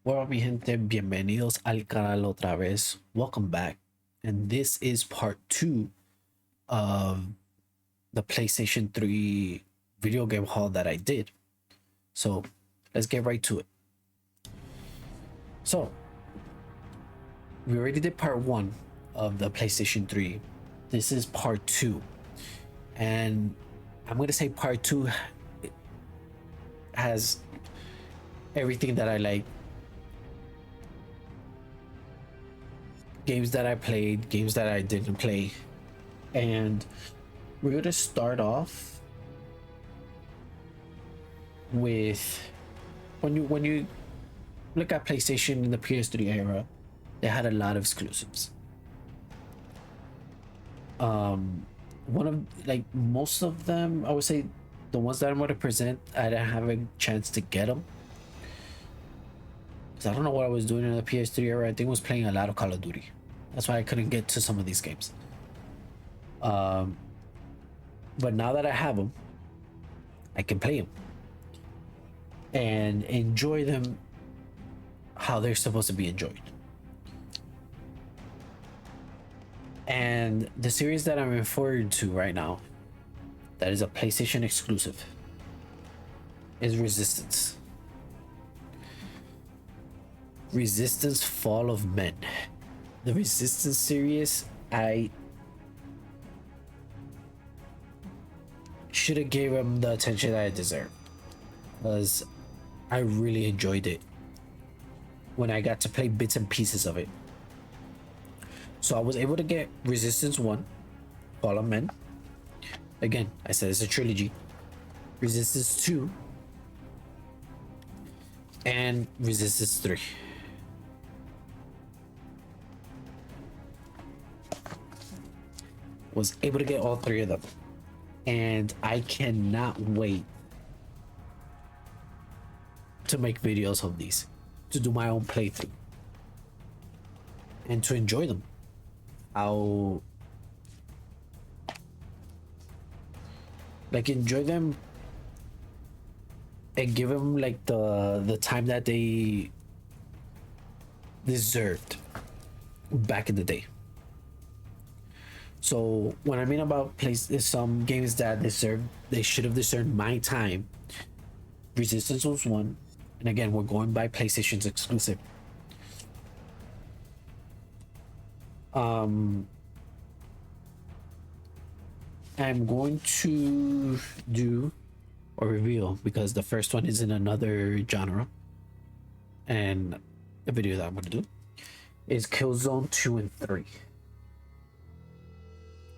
Hola mi gente, bienvenidos al canal otra vez. Welcome back. And this is part 2 of the PlayStation 3 video game haul that I did. So let's get right to it. So we already did part 1 of the PlayStation 3. This is part 2. And I'm going to say part 2 has everything that I like. Games that I played, games that I didn't play. And we're going to start off with when you look at PlayStation in the PS3 era, they had a lot of exclusives. One of like most of them, I would say, the ones that I'm going to present, I didn't have a chance to get them because I don't know what I was doing in the PS3 era. I think I was playing a lot of Call of Duty. That's why I couldn't get to some of these games. But now that I have them, I can play them and enjoy them how they're supposed to be enjoyed. And the series that I'm referring to right now, that is a PlayStation exclusive, is Resistance. Resistance Fall of Men. The Resistance series, I should have gave him the attention that I deserved, because I really enjoyed it when I got to play bits and pieces of it. So I was able to get Resistance 1, Fall of Men. Again, I said it's a trilogy. Resistance 2, and Resistance 3. Was able to get all three of them. And I cannot wait to make videos of these, to do my own playthrough, and to enjoy them. I'll like enjoy them and give them like the time that they deserved back in the day. So when I mean about some games that they should have deserved my time, Resistance was one. And again, we're going by PlayStation's exclusive. I'm going to do or reveal, because the first one is in another genre, and the video that I'm going to do is Killzone 2 and 3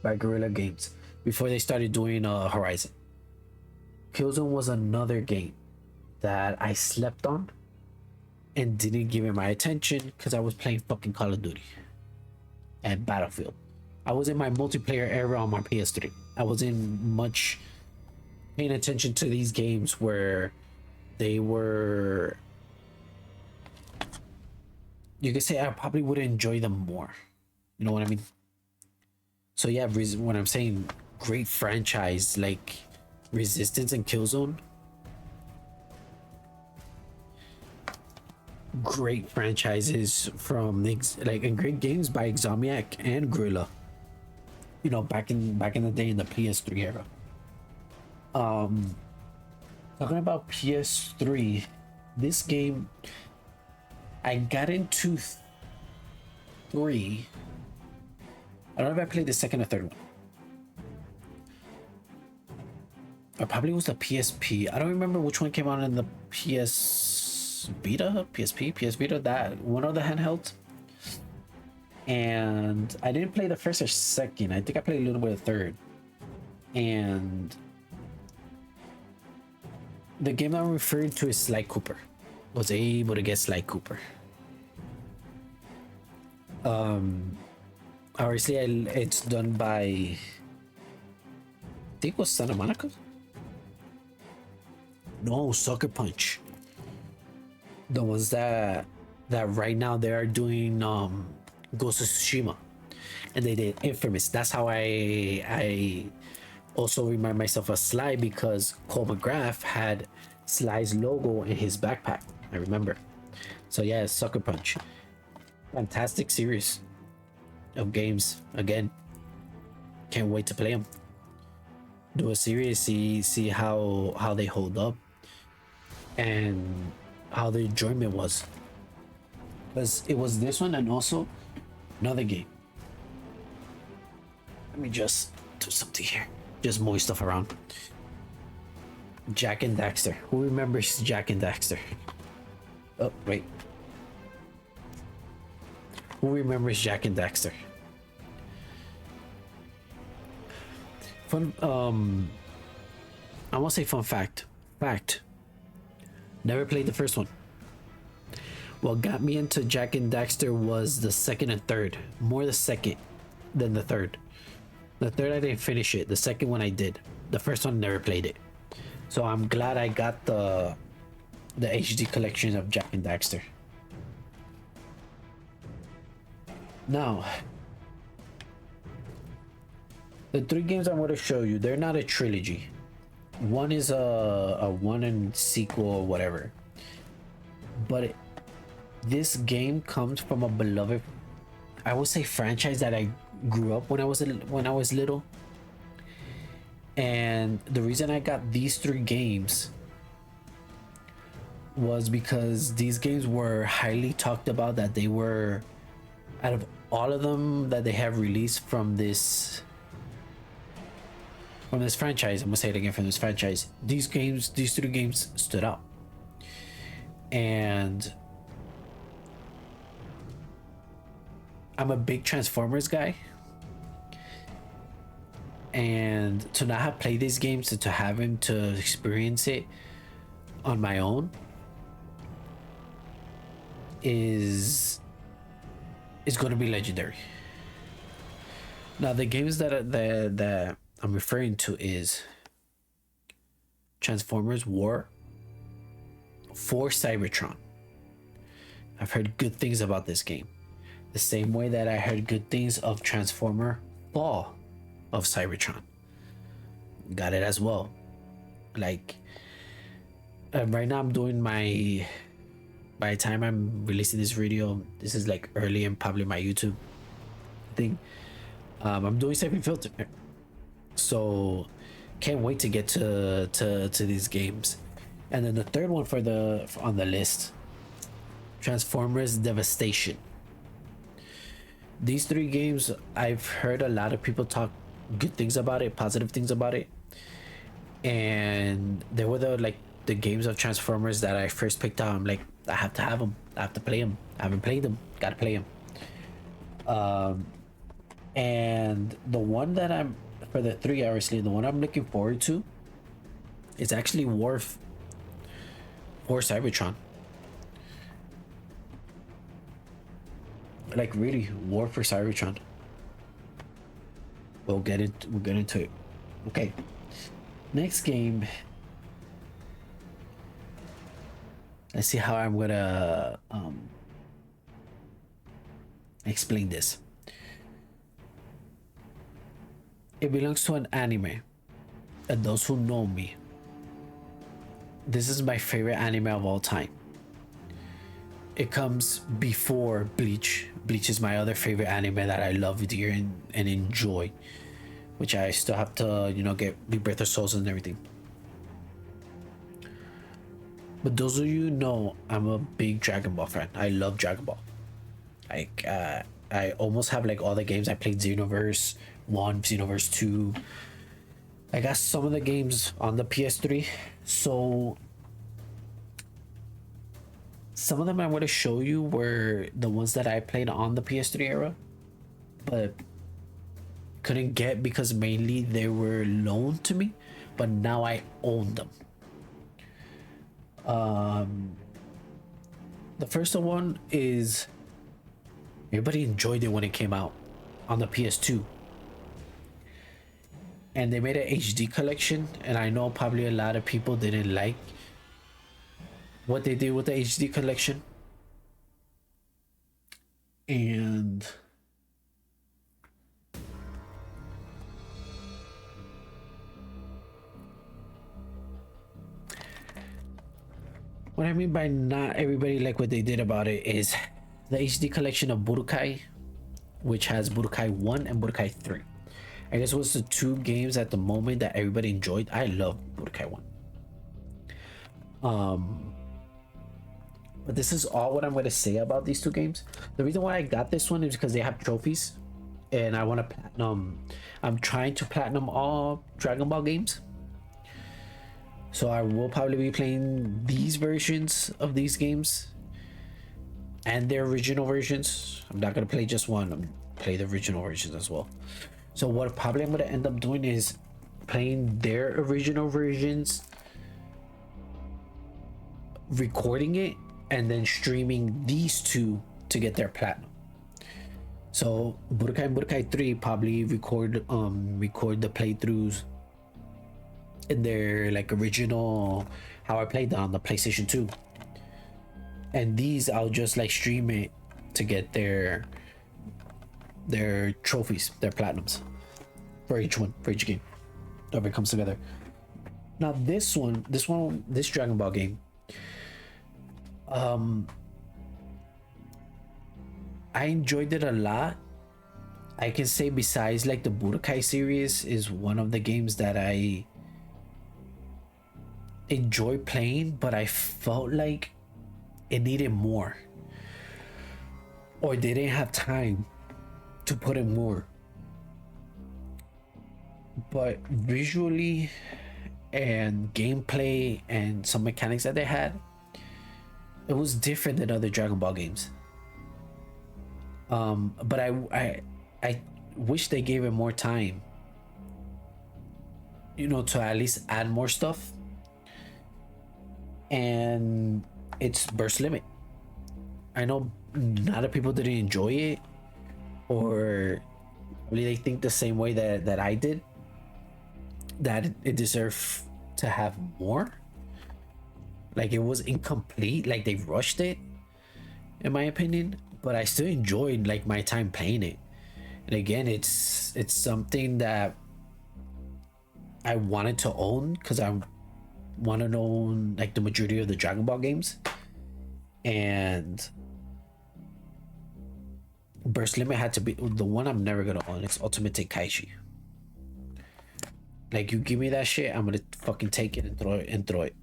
by Guerrilla Games, before they started doing Horizon. Killzone was another game that I slept on and didn't give it my attention because I was playing fucking Call of Duty and Battlefield. I was in my multiplayer era on my PS3. I wasn't much paying attention to these games where they were, you could say I probably would enjoy them more. You know what I mean? So yeah, when I'm saying great franchise like Resistance and Killzone, great franchises from and great games by Exomiac and Guerrilla. You know, back in the day in the PS3 era. Talking about PS3, this game I got into 3. I don't know if I played the second or third one. Or probably was the PSP. I don't remember which one came out in the PS Vita, PSP, PS Vita, that one of the handhelds. And I didn't play the first or second. I think I played a little bit of third. And the game I'm referring to is Sly Cooper. Was able to get Sly Cooper. Obviously, it's done by, I think it was Santa Monica. No, Sucker Punch. The ones that right now they are doing Ghost of Tsushima, and they did Infamous. That's how I also remind myself of Sly, because Cole McGrath had Sly's logo in his backpack. I remember. So yeah, Sucker Punch, fantastic series of games. Again, can't wait to play them. Do a series, see how they hold up and how the enjoyment was. Because it was this one and also another game. Let me just do something here. Just move stuff around. Jak and Daxter. Who remembers Jak and Daxter? Oh, wait. Who remembers Jak and Daxter? Fun, I won't say fun fact. Fact. Never played the first one. What got me into Jak and Daxter was the second and third. More the second than the third. The third I didn't finish it. The second one I did. The first one never played it. So I'm glad I got the HD collection of Jak and Daxter. Now, the 3 games I'm going to show you, they're not a trilogy. One is a one and sequel or whatever. But this game comes from a beloved, I would say, franchise that I grew up when I was little. And the reason I got these 3 games was because these games were highly talked about, that they were, out of all of them that they have released from this franchise, I'm gonna say it again, from this franchise, these 3 games stood out. And I'm a big Transformers guy, and to not have played these games, to have him to experience it on my own is going to be legendary. Now, the games that I'm referring to is Transformers War for Cybertron. I've heard good things about this game, the same way that I heard good things of Transformer Fall of Cybertron. Got it as well. Like, right now I'm doing my, by the time I'm releasing this video, this is like early and probably my YouTube thing. I'm doing Siphon Filter, so can't wait to get to these games. And then the third one on the list, Transformers Devastation. These 3 games, I've heard a lot of people talk good things about it, positive things about it, and they were the games of Transformers that I first picked out. I'm like, I have to have them, I have to play them. I haven't played them, gotta play them. And the one that I'm, for the 3, obviously the one I'm looking forward to is actually War for Cybertron. Like, really, War for Cybertron. We'll get into it. Okay. Next game. Let's see how I'm gonna explain this. It belongs to an anime. And those who know me, this is my favorite anime of all time. It comes before Bleach. Bleach is my other favorite anime that I love dear and enjoy, which I still have to, get Rebirth of Souls and everything. But those of you know, I'm a big Dragon Ball fan. I love Dragon Ball. Like, I almost have like all the games. I played Xenoverse 1, Xenoverse 2. I got some of the games on the PS3. So some of them I'm going to show you were the ones that I played on the PS3 era, but couldn't get because mainly they were loaned to me, but now I own them. The first one is, everybody enjoyed it when it came out on the PS2, and they made an HD collection, and I know probably a lot of people didn't like what they did with the HD collection. And What I mean by not everybody like what they did about it is the HD collection of Budokai, which has Budokai 1 and Budokai 3. I guess was the two games at the moment that everybody enjoyed. I love Budokai 1. But this is all what I'm going to say about these two games. The reason why I got this one is because they have trophies and I want to platinum. I'm trying to platinum all Dragon Ball games. So I will probably be playing these versions of these games and their original versions. I'm not going to play just one. I'm play the original versions as well. So what probably I'm going to end up doing is playing their original versions, recording it, and then streaming these two to get their platinum. So Budokai and Budokai 3 probably record the playthroughs in their like original how I played on the PlayStation 2. And these I'll just like stream it to get their trophies, their platinums for each one, for each game. If it comes together. Now this Dragon Ball game, I enjoyed it a lot. I can say besides like the Budokai series is one of the games that I enjoy playing, but I felt like it needed more, or they didn't have time to put in more. But visually and gameplay and some mechanics that they had, it was different than other Dragon Ball games. But I wish they gave it more time, to at least add more stuff. And it's Burst Limit. I know a lot of people didn't enjoy it, or really they think the same way that I did, that it deserved to have more. Like it was incomplete, like they rushed it, in my opinion. But I still enjoyed like my time playing it. And again, it's something that I wanted to own because I want to own like the majority of the Dragon Ball games. And Burst Limit had to be the one I'm never gonna own. It's Ultimate Tenkaichi. Like you give me that shit, I'm gonna fucking take it and throw it.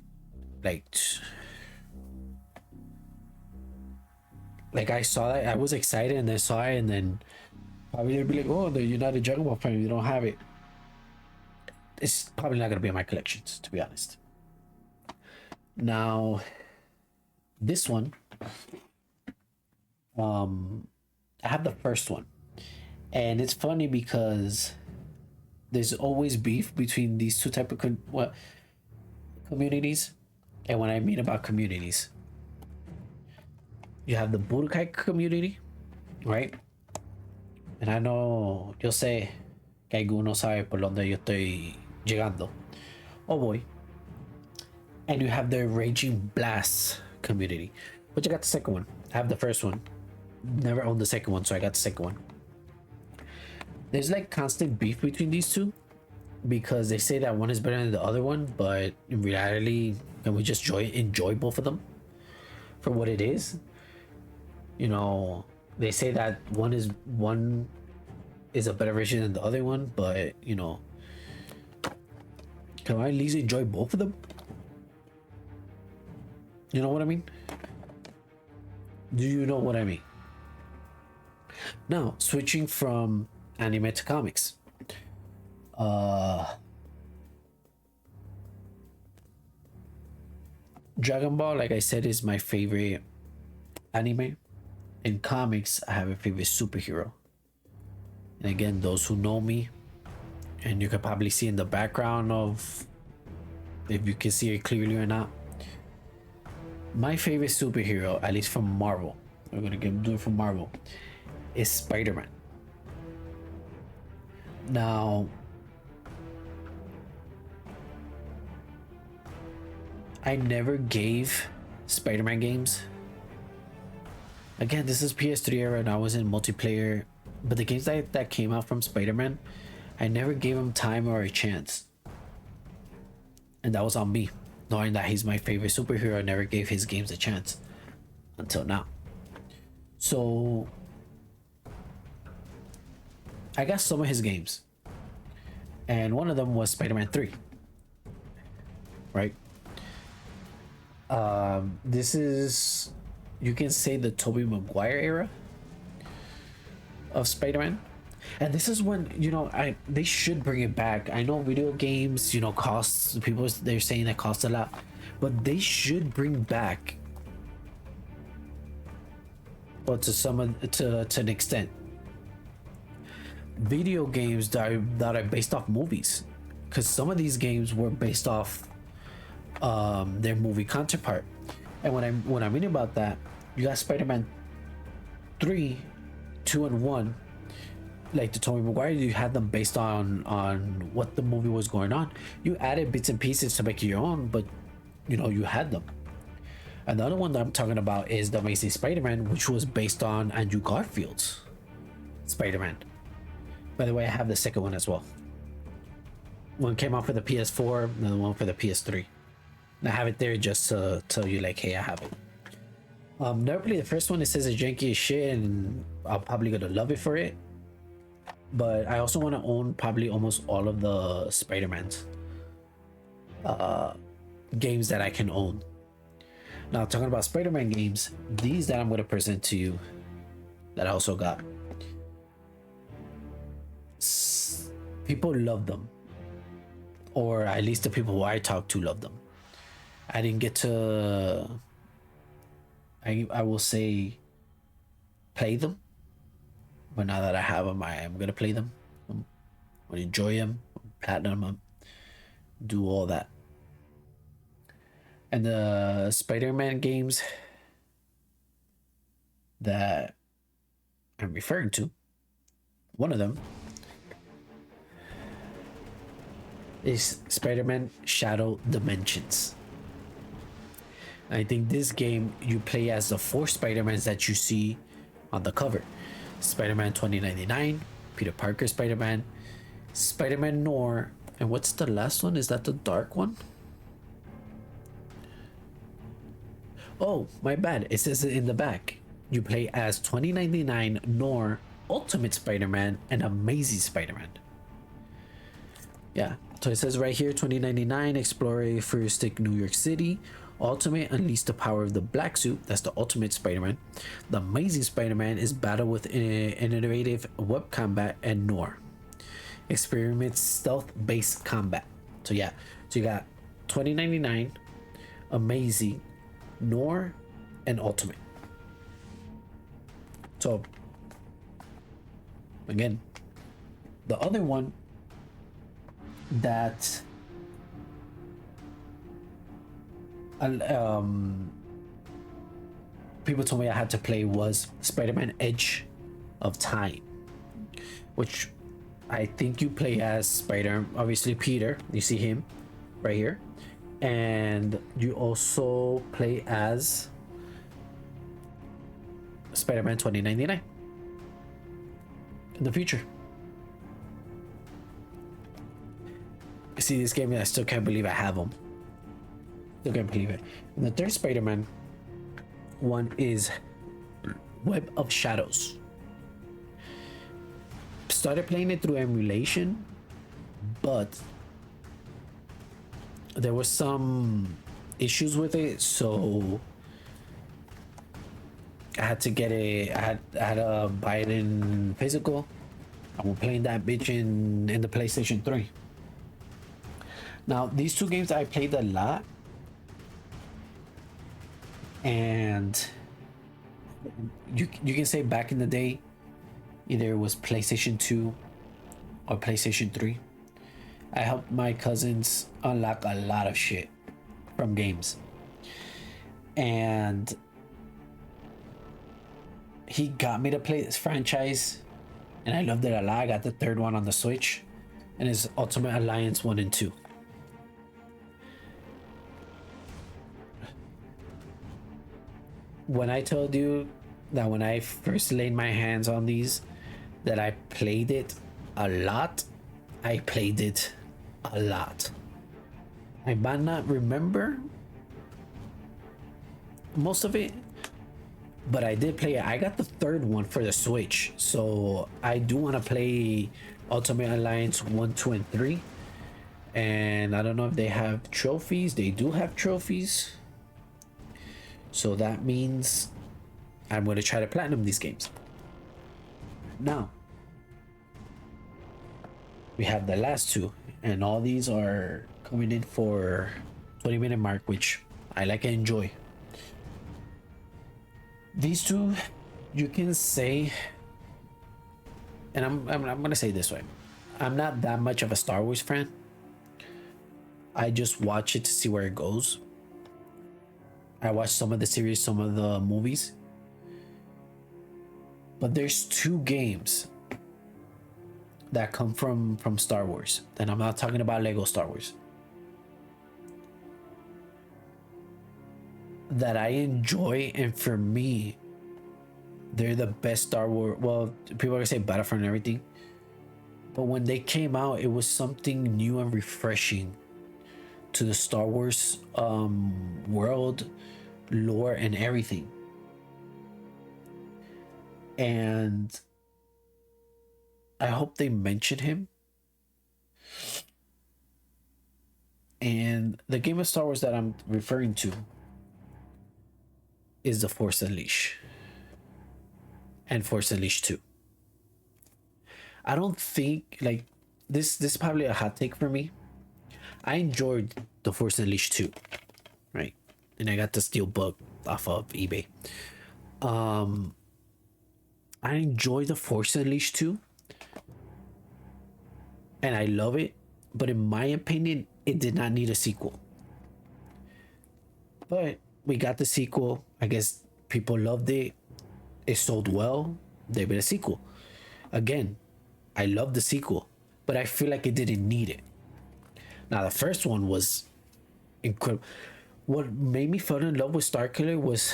Like I saw that, I was excited, and then saw it, and then probably they'd be like, "Oh, you're not a Dragon Ball fan, you don't have it." It's probably not gonna be in my collections, to be honest. Now, this one, I have the first one, and it's funny because there's always beef between these two type of communities. And when I mean about communities, you have the Budokai community, right? And I know you'll say que alguno sabe por donde yo estoy llegando. Oh boy. And you have the Raging Blast community, which I got the second one. I have the first one. Never owned the second one, so I got the second one. There's like constant beef between these two because they say that one is better than the other one, but in reality, can we just enjoy both of them for what it is? They say that one is a better version than the other one, but can I at least enjoy both of them? You know what I mean? Do you know what I mean? Now, switching from anime to comics. Dragon Ball, like I said, is my favorite anime. In comics, I have a favorite superhero. And again, those who know me, and you can probably see in the background of, if you can see it clearly or not, my favorite superhero, at least from Marvel, we're gonna do it from Marvel, is Spider-Man. Now, I never gave Spider-Man games. Again, this is PS3 era and I was in multiplayer, but the games that came out from Spider-Man, I never gave them time or a chance. And that was on me. knowing that he's my favorite superhero, I never gave his games a chance until now. So I got some of his games, and one of them was Spider-Man 3. Right? This is, you can say, the Tobey Maguire era of Spider-Man. And this is when, they should bring it back. I know video games, costs, people, they're saying that costs a lot, but they should bring back, well, to an extent, video games that are based off movies, because some of these games were based off their movie counterpart. And when I mean about that, you got Spider-Man 3, 2, and 1. Like the Tobey Maguire, you had them based on what the movie was going on. You added bits and pieces to make it your own, but you had them. And the other one that I'm talking about is the Amazing Spider-Man, which was based on Andrew Garfield's Spider-Man. By the way, I have the second one as well. One came out for the PS4, another one for the PS3. And I have it there just to tell you, like, hey, I have it. Never played the first one. It says it's janky as shit, and I'm probably gonna love it for it. But I also want to own probably almost all of the Spider-Man's games that I can own. Now, talking about Spider-Man games, these that I'm going to present to you that I also got, people love them, or at least the people who I talk to love them. I didn't get to, I will say, play them. But now that I have them, I am gonna play them. I'm gonna enjoy them, platinum them, do all that. And the Spider-Man games that I'm referring to, one of them is Spider-Man Shadow Dimensions. I think this game, you play as the 4 Spider-Mans that you see on the cover. Spider-Man 2099, Peter Parker Spider-Man, Spider-Man Noir, and what's the last one? Is that the dark one? Oh, my bad. It says it in the back. You play as 2099, Noir, Ultimate Spider-Man, and Amazing Spider-Man. Yeah, so it says right here, 2099, explore a futuristic New York City. Ultimate, unleash the power of the black suit. That's the Ultimate Spider-Man. The Amazing Spider-Man is battle with innovative web combat and Noir. Experiments stealth-based combat. So yeah, so you got 2099, Amazing, Noir, and Ultimate. So again, the other one that people told me I had to play was Spider-Man Edge of Time, which I think you play as obviously Peter, you see him right here, and you also play as Spider-Man 2099 in the future. See this game, I still can't believe I have them. Still can't believe it. And the third Spider-Man one is Web of Shadows. Started playing it through emulation, but there was some issues with it, so I had to get I had to buy it in physical. I'm playing that bitch in the PlayStation 3. Now these two games I played a lot, and you can say back in the day, either it was PlayStation 2 or PlayStation 3. I helped my cousins unlock a lot of shit from games, and he got me to play this franchise, and I loved it a lot. I got the third one on the Switch, and it's Ultimate Alliance 1 and 2. When I told you that when I first laid my hands on these, that I played it a lot, I played it a lot. I might not remember most of it, but I did play it. I got the third one for the Switch, so I do want to play Ultimate Alliance 1, 2, and 3. And I don't know if they have trophies. They do have trophies. So that means I'm going to try to platinum these games. Now, we have the last two, and all these are coming in for 20-minute mark, which I like and enjoy. These two, you can say, and I'm gonna say this way, I'm not that much of a Star Wars fan. I just watch it to see where it goes. I watch some of the series, some of the movies, but there's two games that come from Star Wars, and I'm not talking about Lego Star Wars, that I enjoy, and for me, they're the best Star Wars. Well, people are gonna say Battlefront and everything, but when they came out, it was something new and refreshing to the Star Wars world, lore, and everything. And I hope they mention him. And the game of Star Wars that I'm referring to is The Force Unleashed and Force Unleashed 2. I don't think, like, this is probably a hot take for me. I enjoyed The Force Unleashed 2, right? And I got the steelbook off of eBay. I enjoy The Force Unleashed 2, and I love it, but in my opinion, it did not need a sequel. But we got the sequel. I guess people loved it. It sold well. They made a sequel. Again, I love the sequel, but I feel like it didn't need it. Now, the first one was incredible. What made me fall in love with Starkiller was,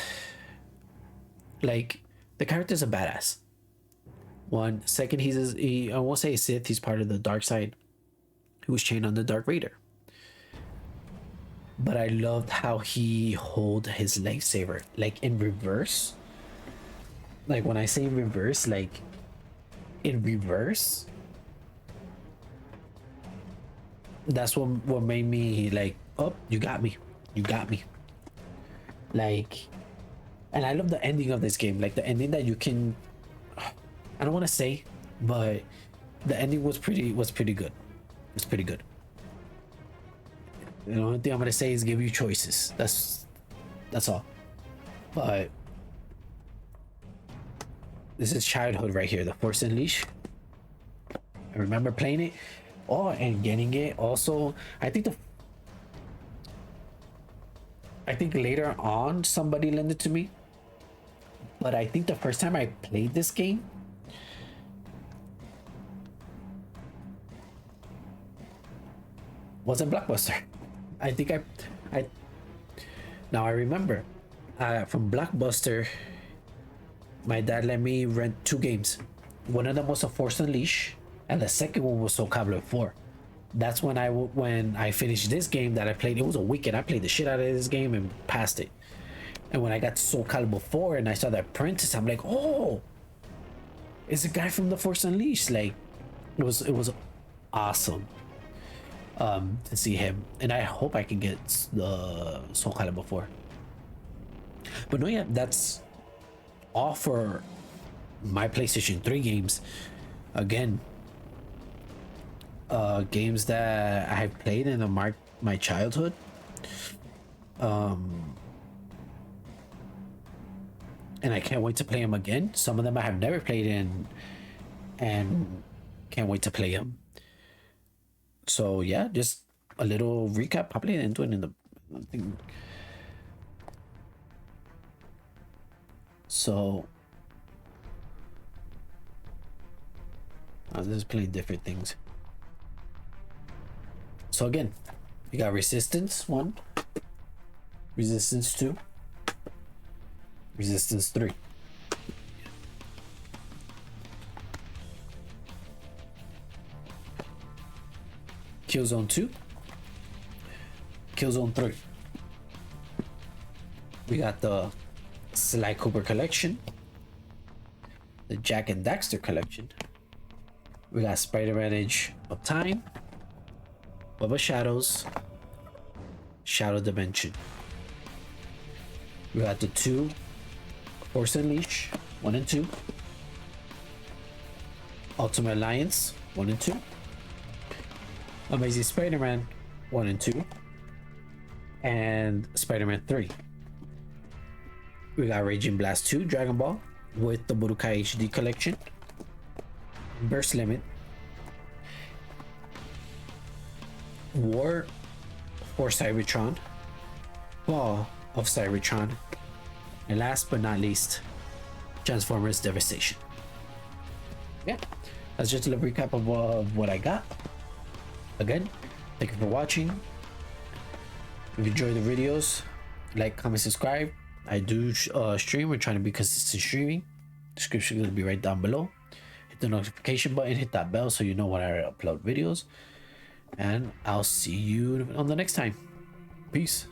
like, the character's a badass. One second, I won't say a Sith. He's part of the dark side. He was chained on the Dark Vader. But I loved how he hold his lightsaber, like, in reverse. Like, when I say reverse, like, in reverse. That's what made me like, oh, you got me, like. And I love the ending of this game, like the ending that you can, I don't want to say, but the ending was pretty good. It's pretty good. The only thing I'm gonna say is give you choices. That's all. But this is childhood right here. The Force Unleashed. I remember playing it. Oh, and getting it also. I think later on somebody lent it to me, but I think the first time I played this game was in Blockbuster. I think I now I remember from Blockbuster, my dad let me rent two games. One of them was a Force Unleashed, and the second one was Soul Calibur 4. That's when I finished this game that I played. It was a weekend. I played the shit out of this game and passed it. And when I got to Soul Calibur 4 and I saw the apprentice, I'm like, oh, it's a guy from the Force Unleashed. Like, it was awesome to see him. And I hope I can get the Soul Calibur 4. But no, yeah, that's all for my PlayStation 3 games. Again, games that I have played in my childhood. And I can't wait to play them again. Some of them I have never played in, and can't wait to play them. So yeah, just a little recap. Probably into it in the thing. So I'm just playing different things. So again, you got Resistance 1, Resistance 2, Resistance 3. Killzone 2, Killzone 3. We got the Sly Cooper collection, the Jack and Daxter collection. We got Spider-Man Edge of Time, Web of Shadows, Shadow Dimension. We got the two Force Unleash 1 and 2, Ultimate Alliance 1 and 2, Amazing Spider-Man 1 and 2, and Spider-Man 3. We got Raging Blast 2 Dragon Ball with the Budokai HD collection, Burst Limit, War for Cybertron, Fall of Cybertron, and last but not least, Transformers Devastation. Yeah, that's just a little recap of what I got. Again, thank you for watching. If you enjoy the videos, like, comment, subscribe. I do stream. We're trying to be consistent streaming. Description is going to be right down below. Hit the notification button, hit that bell so you know when I upload videos. And I'll see you on the next time. Peace.